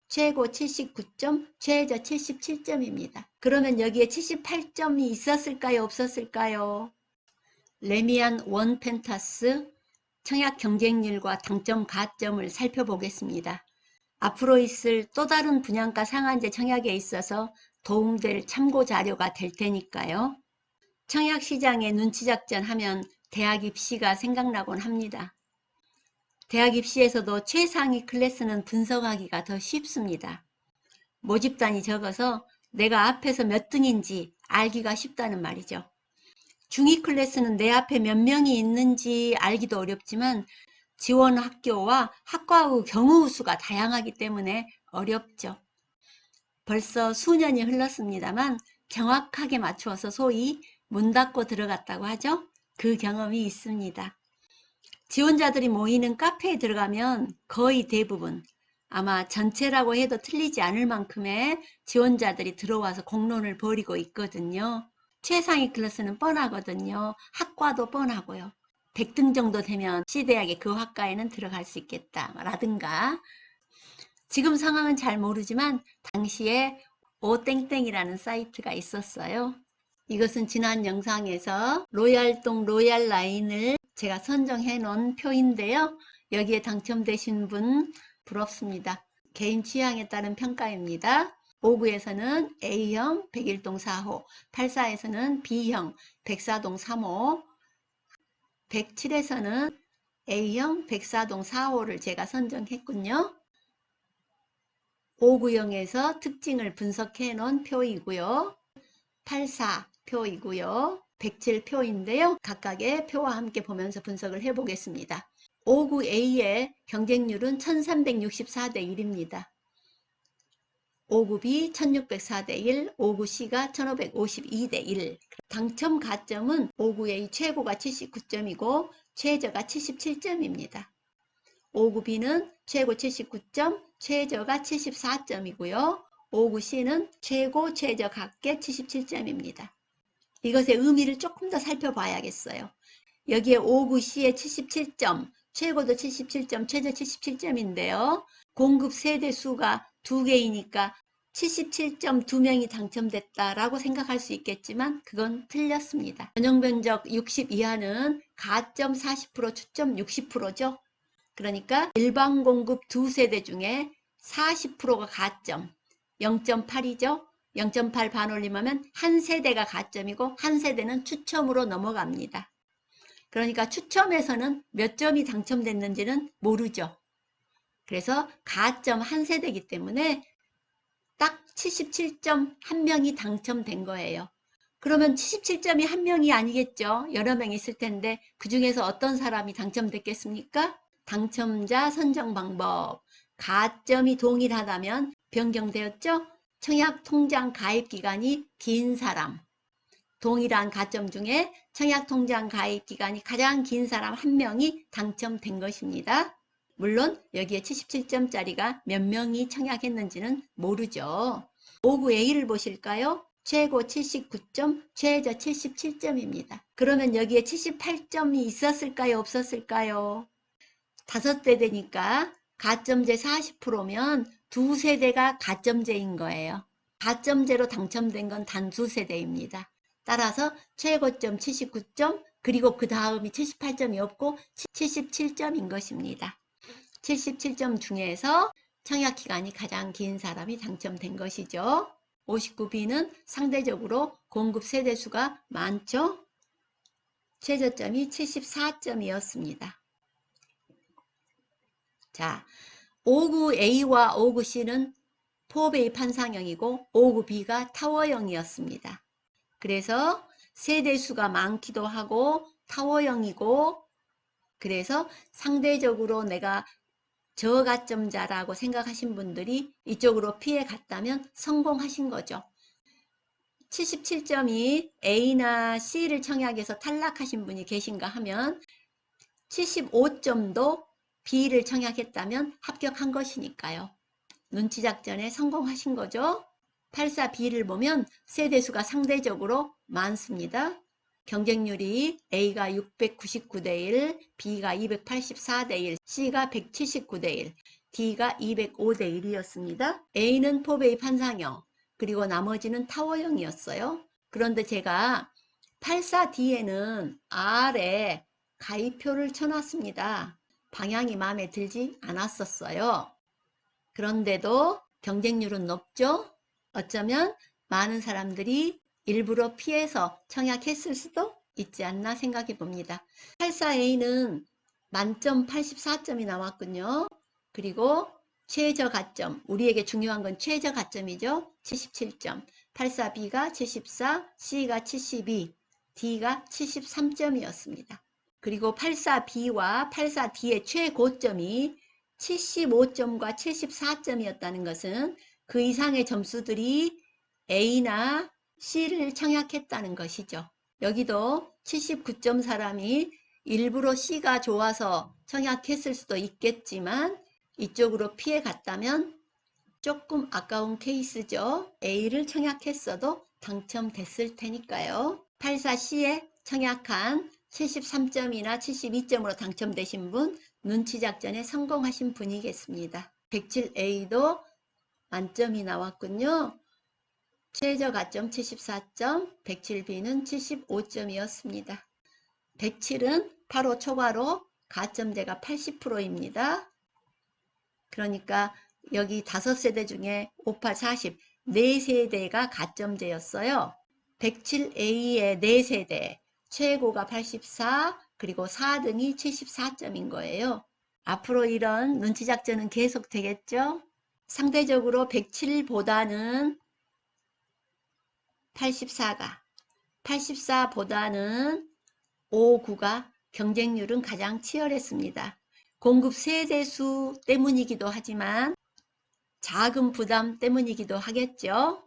최고 79점, 최저 77점입니다. 그러면 여기에 78점이 있었을까요? 없었을까요? 레미안 원 펜타스 청약 경쟁률과 당점 가점을 살펴보겠습니다. 앞으로 있을 또 다른 분양가 상한제 청약에 있어서 도움될 참고 자료가 될 테니까요. 청약 시장에 눈치 작전 하면 대학 입시가 생각나곤 합니다. 대학 입시에서도 최상위 클래스는 분석하기가 더 쉽습니다. 모집단이 적어서 내가 앞에서 몇 등인지 알기가 쉽다는 말이죠. 중위 클래스는 내 앞에 몇 명이 있는지 알기도 어렵지만 지원 학교와 학과의 경우 수가 다양하기 때문에 어렵죠. 벌써 수년이 흘렀습니다만 정확하게 맞추어서 소위 문 닫고 들어갔다고 하죠. 그 경험이 있습니다. 지원자들이 모이는 카페에 들어가면 거의 대부분, 아마 전체라고 해도 틀리지 않을 만큼의 지원자들이 들어와서 공론을 벌이고 있거든요. 최상위 클래스는 뻔하거든요. 학과도 뻔하고요. 100등 정도 되면 C대학의 그 학과에는 들어갈 수 있겠다 라든가, 지금 상황은 잘 모르지만 당시에 오땡땡이라는 사이트가 있었어요. 이것은 지난 영상에서 로얄동 로얄라인을 제가 선정해 놓은 표인데요. 여기에 당첨되신 분 부럽습니다. 개인 취향에 따른 평가입니다. 5구에서는 A형 101동 4호, 84에서는 B형 104동 3호, 107에서는 A형 104동 4호를 제가 선정했군요. 5구형에서 특징을 분석해 놓은 표이고요. 84 표이고요. 107 표인데요. 각각의 표와 함께 보면서 분석을 해 보겠습니다. 5구A의 경쟁률은 1364대 1입니다. 5구 B 1604대 1, 5구 C가 1552대 1. 당첨 가점은 5구A 최고가 79점이고 최저가 77점입니다. 5구 B는 최고 79점, 최저가 74점이고요. 5구 C는 최고, 최저 각계 77점입니다. 이것의 의미를 조금 더 살펴봐야겠어요. 여기에 5구 C의 77점, 최고도 77점, 최저 77점인데요. 공급 세대 수가 2개이니까 77점 2명이 당첨됐다라고 생각할 수 있겠지만 그건 틀렸습니다. 전용 면적 60 이하는 가점 40%, 추점 60%죠. 그러니까 일반 공급 2세대 중에 40%가 가점, 0.8이죠. 0.8 반올림하면 한 세대가 가점이고 한 세대는 추첨으로 넘어갑니다. 그러니까 추첨에서는 몇 점이 당첨됐는지는 모르죠. 그래서 가점 한 세대이기 때문에 딱 77점 한 명이 당첨된 거예요. 그러면 77점이 한 명이 아니겠죠. 여러 명 있을 텐데 그 중에서 어떤 사람이 당첨됐겠습니까? 당첨자 선정 방법. 가점이 동일하다면 변경되었죠. 청약통장 가입기간이 긴 사람. 동일한 가점 중에 청약통장 가입기간이 가장 긴 사람 한 명이 당첨된 것입니다. 물론 여기에 77점짜리가 몇 명이 청약했는지는 모르죠. 5구A를 보실까요? 최고 79점, 최저 77점입니다. 그러면 여기에 78점이 있었을까요? 없었을까요? 5대 되니까 가점제 40%면 2세대가 가점제인 거예요. 가점제로 당첨된 건 단 2세대입니다. 따라서 최고점 79점, 그리고 그 다음이 78점이 없고 77점인 것입니다. 77점 중에서 청약기간이 가장 긴 사람이 당첨된 것이죠. 59B는 상대적으로 공급 세대수가 많죠. 최저점이 74점이었습니다. 자, 5구A와 5구C는 포베이 판상형이고 5구B가 타워형이었습니다. 그래서 세대수가 많기도 하고 타워형이고, 그래서 상대적으로 내가 저가점자라고 생각하신 분들이 이쪽으로 피해 갔다면 성공하신 거죠. 77점이 A나 C를 청약해서 탈락하신 분이 계신가 하면 75점도 B를 청약했다면 합격한 것이니까요. 눈치작전에 성공하신 거죠. 84B를 보면 세대수가 상대적으로 많습니다. 경쟁률이 A가 699대 1, B가 284대 1, C가 179대 1. D가 205대 1이었습니다. A는 포베이 판상형, 그리고 나머지는 타워형이었어요. 그런데 제가 84D에는 R에 가위표를 쳐놨습니다. 방향이 마음에 들지 않았었어요. 그런데도 경쟁률은 높죠? 어쩌면 많은 사람들이 일부러 피해서 청약했을 수도 있지 않나 생각해 봅니다. 84A는 만점 84점이 나왔군요. 그리고 최저 가점, 우리에게 중요한 건 최저 가점이죠. 77점. 84B가 74, C가 72, D가 73점이었습니다. 그리고 84B와 84D의 최고점이 75점과 74점이었다는 것은 그 이상의 점수들이 A나 C를 청약했다는 것이죠. 여기도 79점 사람이 일부러 C가 좋아서 청약했을 수도 있겠지만 이쪽으로 피해 갔다면 조금 아까운 케이스죠. A를 청약했어도 당첨됐을 테니까요. 84C에 청약한 73점이나 72점으로 당첨되신 분, 눈치작전에 성공하신 분이겠습니다. 107A도 만점이 나왔군요. 최저 가점 74점, 107B는 75점이었습니다. 107은 8호 초과로 가점대가 80%입니다. 그러니까 여기 5세대 중에 58, 40, 4세대가 가점제였어요. 107A의 4세대, 최고가 84, 그리고 4등이 74점인 거예요. 앞으로 이런 눈치작전은 계속 되겠죠? 상대적으로 107보다는 84보다는 59가 경쟁률은 가장 치열했습니다. 공급 세대수 때문이기도 하지만 자금 부담 때문이기도 하겠죠.